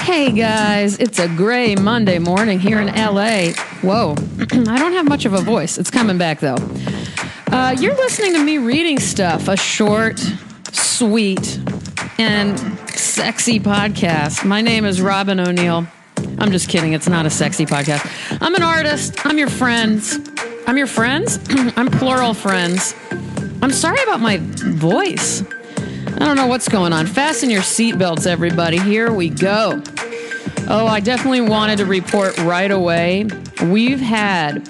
Hey guys, it's a gray Monday morning here in LA. Whoa, I don't have much of a voice. It's coming back though. You're listening to me reading stuff, a short, sweet, and sexy podcast. My name is Robyn O'Neill. I'm just kidding. It's not a sexy podcast. I'm an artist. I'm your friends. I'm your friends? I'm plural friends. I'm sorry about my voice. I don't know what's going on. Fasten your seatbelts, everybody. Here we go. Oh, I definitely wanted to report right away. We've had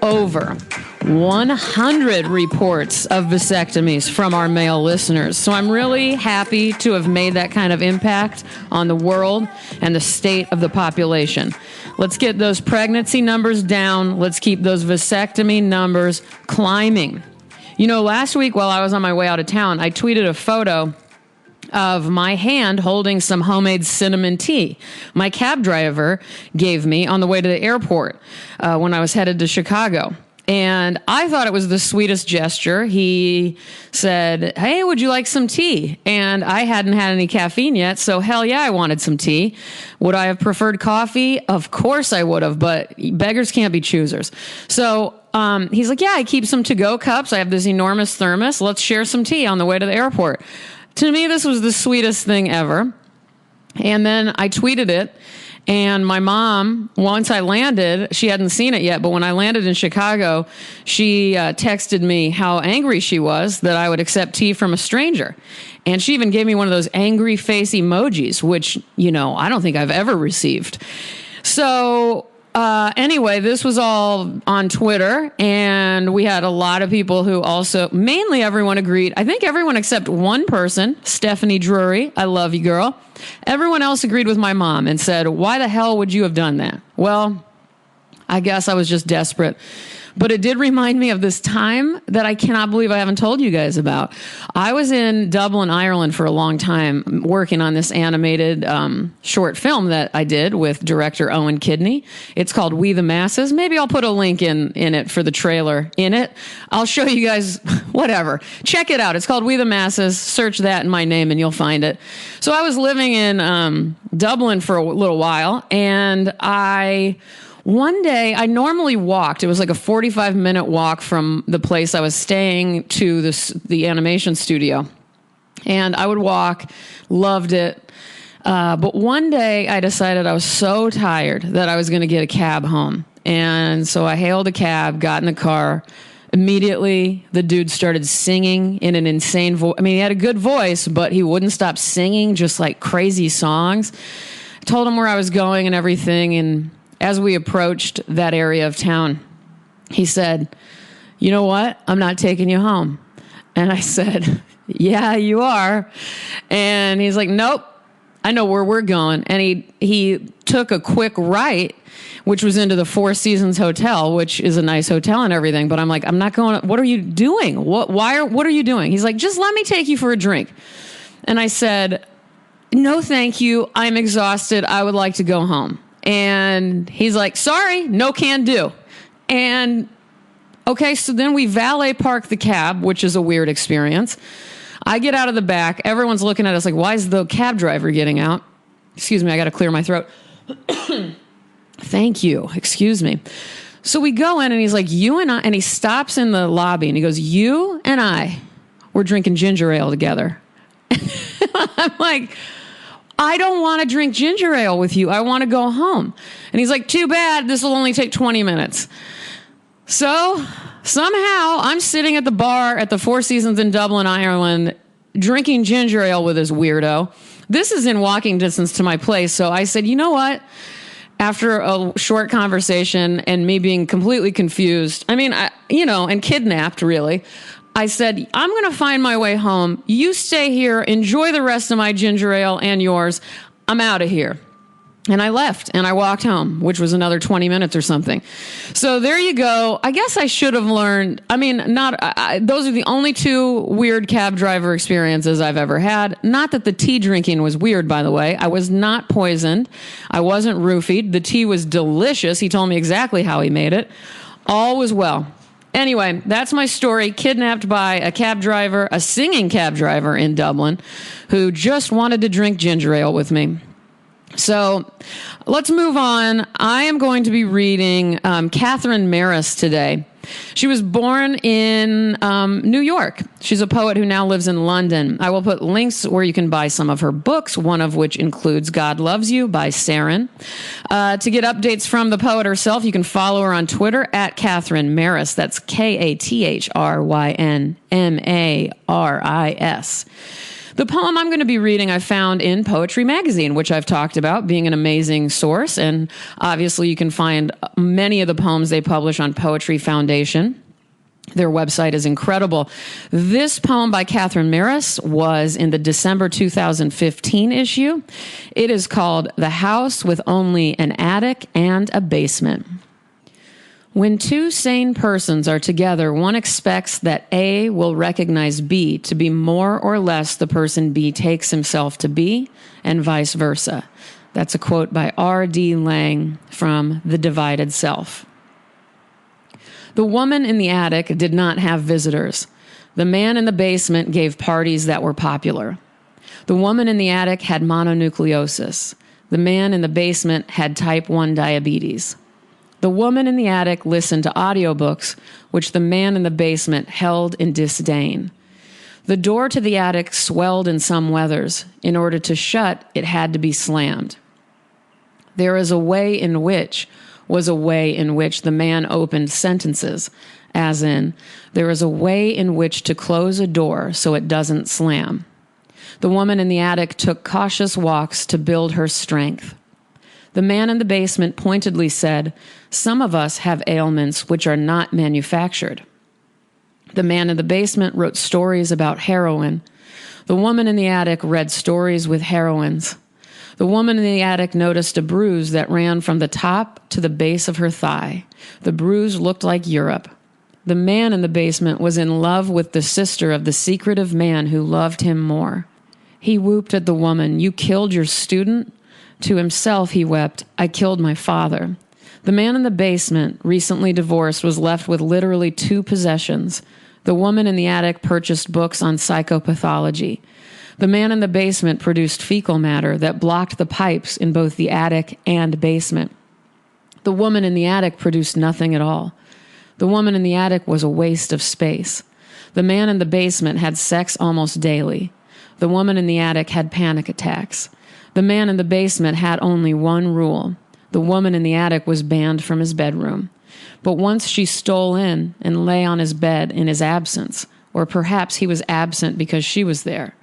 over 100 reports of vasectomies from our male listeners. So I'm really happy to have made that kind of impact on the world and the state of the population. Let's get those pregnancy numbers down. Let's keep those vasectomy numbers climbing. You know, last week while I was on my way out of town, I tweeted a photo of my hand holding some homemade cinnamon tea my cab driver gave me on the way to the airport when I was headed to Chicago. And I thought it was the sweetest gesture. He said, "Hey, would you like some tea?" And I hadn't had any caffeine yet, so hell yeah, I wanted some tea. Would I have preferred coffee? Of course I would have, but beggars can't be choosers. So he's like, "Yeah, I keep some to-go cups. I have this enormous thermos. Let's share some tea on the way to the airport." To me, this was the sweetest thing ever. And then I tweeted it. And my mom, once I landed, she hadn't seen it yet, but when I landed in Chicago, she texted me how angry she was that I would accept tea from a stranger. And she even gave me one of those angry face emojis, which, you know, I don't think I've ever received. So anyway, this was all on Twitter, and we had a lot of people who also, mainly everyone agreed. I think everyone except one person, Stephanie Drury, I love you, girl. Everyone else agreed with my mom and said, "Why the hell would you have done that?" Well, I guess I was just desperate. But it did remind me of this time that I cannot believe I haven't told you guys about. I was in Dublin, Ireland for a long time working on this animated short film that I did with director Owen Kidney. It's called We the Masses. Maybe I'll put a link in it for the trailer in it. I'll show you guys, whatever. Check it out. It's called We the Masses. Search that in my name and you'll find it. So I was living in Dublin for a little while, and one day, I normally walked. It was like a 45-minute walk from the place I was staying to the animation studio. And I would walk, loved it. But one day, I decided I was so tired that I was going to get a cab home. And so I hailed a cab, got in the car. Immediately, the dude started singing in an insane voice. I mean, he had a good voice, but he wouldn't stop singing just like crazy songs. I told him where I was going and everything, and as we approached that area of town, he said, "You know what? I'm not taking you home." And I said, "Yeah, you are." And he's like, "Nope, I know where we're going." And he took a quick right, which was into the Four Seasons Hotel, which is a nice hotel and everything. But I'm like, "I'm not going. What are you doing? What are you doing?" He's like, "Just let me take you for a drink." And I said, "No, thank you. I'm exhausted. I would like to go home." And he's like, "Sorry, no can do." And okay, so then we valet park the cab, which is a weird experience. I get out of the back. Everyone's looking at us like, why is the cab driver getting out? Excuse me, I got to clear my throat. Thank you. Excuse me. So we go in and he's like, "You and I," and he stops in the lobby and he goes, "You and I were drinking ginger ale together." I'm like, "I don't want to drink ginger ale with you. I want to go home." And he's like, "Too bad. This will only take 20 minutes. So somehow I'm sitting at the bar at the Four Seasons in Dublin, Ireland, drinking ginger ale with this weirdo. This is in walking distance to my place. So I said, "You know what?" After a short conversation and me being completely confused, and kidnapped, really, I said, "I'm going to find my way home. You stay here. Enjoy the rest of my ginger ale and yours. I'm out of here." And I left and I walked home, which was another 20 minutes or something. So there you go. I guess I should have learned. I mean, those are the only two weird cab driver experiences I've ever had. Not that the tea drinking was weird, by the way. I was not poisoned. I wasn't roofied. The tea was delicious. He told me exactly how he made it. All was well. Anyway, that's my story. Kidnapped by a cab driver, a singing cab driver in Dublin, who just wanted to drink ginger ale with me. So let's move on. I am going to be reading Kathryn Maris today. She was born in New York. She's a poet who now lives in London. I will put links where you can buy some of her books, one of which includes God Loves You by Sarin. To get updates from the poet herself, you can follow her on Twitter at Kathryn Maris. That's KathrynMaris. The poem I'm going to be reading I found in Poetry Magazine, which I've talked about being an amazing source. And obviously you can find many of the poems they publish on Poetry Foundation. Their website is incredible. This poem by Kathryn Maris was in the December 2015 issue. It is called The House with Only an Attic and a Basement. When two sane persons are together, one expects that A will recognize B to be more or less the person B takes himself to be, and vice versa. That's a quote by R.D. Laing from The Divided Self. The woman in the attic did not have visitors. The man in the basement gave parties that were popular. The woman in the attic had mononucleosis. The man in the basement had type 1 diabetes. The woman in the attic listened to audiobooks, which the man in the basement held in disdain. The door to the attic swelled in some weathers. In order to shut, it had to be slammed. There is a way in which was a way in which the man opened sentences, as in, there is a way in which to close a door so it doesn't slam. The woman in the attic took cautious walks to build her strength. The man in the basement pointedly said, "Some of us have ailments which are not manufactured." The man in the basement wrote stories about heroin. The woman in the attic read stories with heroines. The woman in the attic noticed a bruise that ran from the top to the base of her thigh. The bruise looked like Europe. The man in the basement was in love with the sister of the secretive man who loved him more. He whooped at the woman, "You killed your student?" To himself, he wept, "I killed my father." The man in the basement, recently divorced, was left with literally 2 possessions. The woman in the attic purchased books on psychopathology. The man in the basement produced fecal matter that blocked the pipes in both the attic and basement. The woman in the attic produced nothing at all. The woman in the attic was a waste of space. The man in the basement had sex almost daily. The woman in the attic had panic attacks. The man in the basement had only one rule. The woman in the attic was banned from his bedroom. But once she stole in and lay on his bed in his absence, or perhaps he was absent because she was there.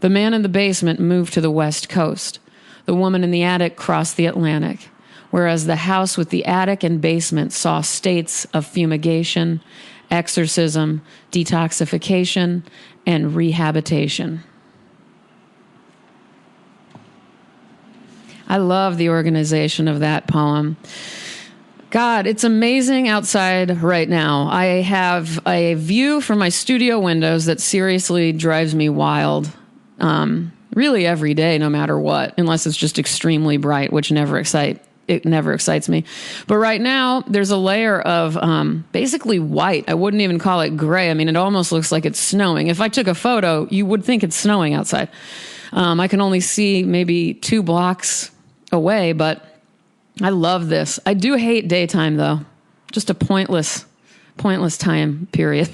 The man in the basement moved to the West Coast. The woman in the attic crossed the Atlantic, whereas the house with the attic and basement saw states of fumigation, exorcism, detoxification, and rehabilitation. I love the organization of that poem. God, it's amazing outside right now. I have a view from my studio windows that seriously drives me wild. Really every day, no matter what, unless it's just extremely bright, which never excites me. But right now, there's a layer of basically white. I wouldn't even call it gray. I mean, it almost looks like it's snowing. If I took a photo, you would think it's snowing outside. I can only see maybe 2 blocks away, but I love this. I do hate daytime, though. Just a pointless time period.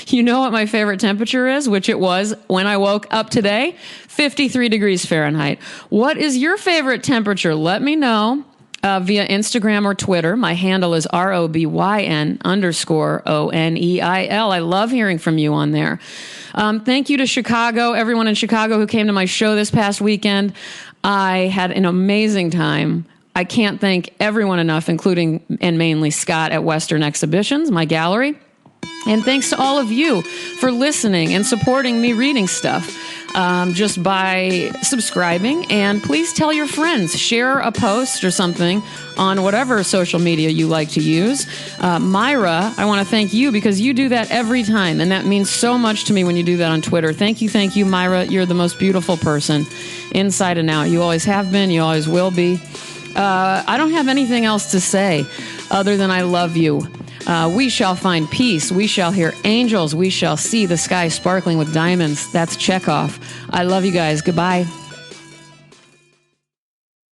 You know what my favorite temperature is, which it was when I woke up today? 53 degrees Fahrenheit. What is your favorite temperature? Let me know via Instagram or Twitter. My handle is ROBYN_ONEIL. I love hearing from you on there. Thank you to Chicago, everyone in Chicago who came to my show this past weekend. I had an amazing time. I can't thank everyone enough, including and mainly Scott at Western Exhibitions, my gallery. And thanks to all of you for listening and supporting me reading stuff just by subscribing. And please tell your friends, share a post or something on whatever social media you like to use. Myra, I want to thank you because you do that every time. And that means so much to me when you do that on Twitter. Thank you, Myra. You're the most beautiful person inside and out. You always have been. You always will be. I don't have anything else to say other than I love you. We shall find peace. We shall hear angels. We shall see the sky sparkling with diamonds. That's Chekhov. I love you guys. Goodbye.